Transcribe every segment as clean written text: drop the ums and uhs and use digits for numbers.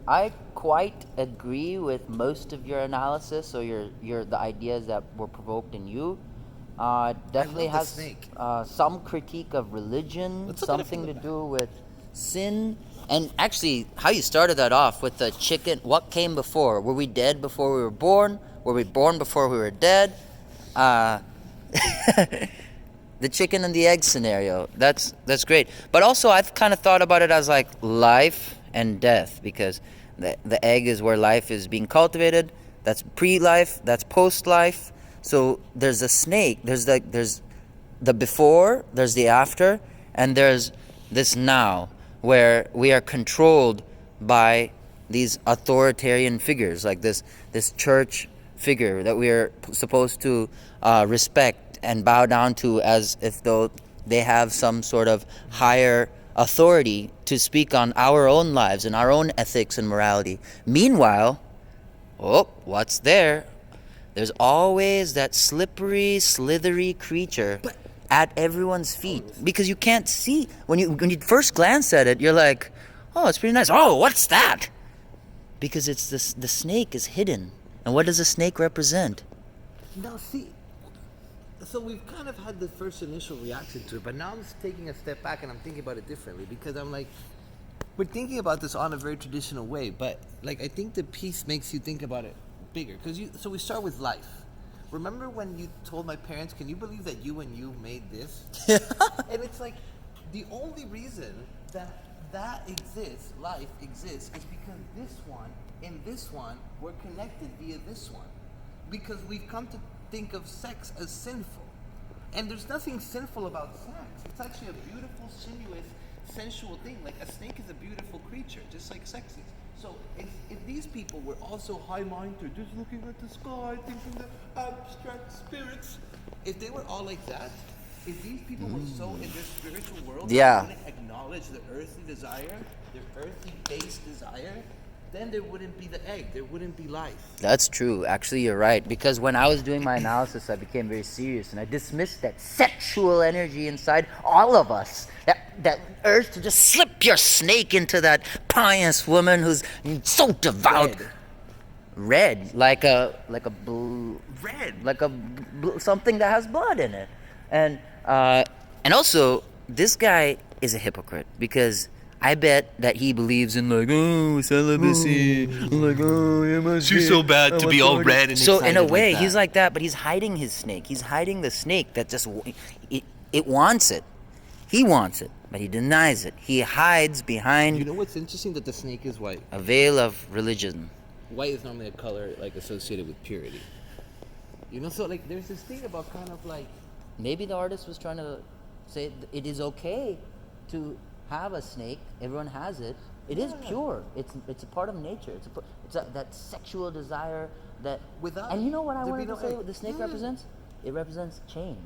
I quite agree with most of your analysis or your the ideas that were provoked in you. Definitely love the has snake. some critique of religion, Let's look at it something from to the do with sin, and actually how you started that off with the chicken. What came before? Were we dead before we were born? Were we born before we were dead? Uh, the chicken and the egg scenario. That's great. But also I've kind of thought about it as like life and death, because the egg is where life is being cultivated. That's pre-life, that's post-life. So there's a snake, there's the before, there's the after, and there's this now where we are controlled by these authoritarian figures, like this church figure that we are supposed to respect and bow down to, as if though they have some sort of higher authority to speak on our own lives and our own ethics and morality. Meanwhile, what's there? There's always that slippery, slithery creature at everyone's feet, because you can't see. When you first glance at it, you're like, oh, it's pretty nice. Oh, what's that? Because it's the snake is hidden. And what does a snake represent? Now, see, so we've kind of had the first initial reaction to it, but now I'm just taking a step back and I'm thinking about it differently, because I'm like, we're thinking about this on a very traditional way, but like I think the piece makes you think about it bigger, because so we start with life. Remember when you told my parents, can you believe that you and you made this? And it's like, the only reason that exists, life exists, is because this one and this one were connected via this one. Because we've come to think of sex as sinful. And there's nothing sinful about sex. It's actually a beautiful, sinuous, sensual thing. Like a snake is a beautiful creature, just like sex is. So if these people were also high-minded, just looking at the sky, thinking the abstract spirits, if they were all like that, if these people were so in their spiritual world, they wouldn't acknowledge the earthly desire, their earthly-based desire, then there wouldn't be the egg, there wouldn't be life. That's true. Actually, you're right. Because when I was doing my analysis, I became very serious, and I dismissed that sexual energy inside all of us. That urge to just slip your snake into that pious woman who's so devout. Red, like a blue, red, like something that has blood in it, and also this guy is a hypocrite, because I bet that he believes in celibacy, She's so bad to be all red and so in a way like he's like that, but he's hiding his snake. He's hiding the snake that just it wants it. He wants it, but he denies it. He hides behind. You know what's interesting? That the snake is white. A veil of religion. White is normally a color like associated with purity. You know, so like there's this thing about kind of like, maybe the artist was trying to say it is okay to have a snake. Everyone has it. It is pure. It's a part of nature. It's that sexual desire that. Without. And you know what I wanted to say? What the snake represents? It represents change.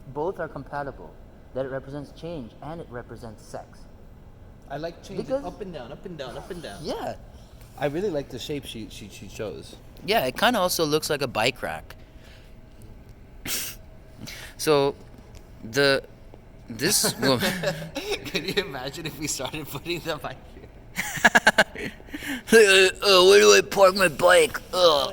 Both are compatible. That it represents change and it represents sex. I like changing up and down, up and down, up and down. Yeah. I really like the shape she chose. Yeah, it kind of also looks like a bike rack. So, this woman. Can you imagine if we started putting the bike here? Where do I park my bike?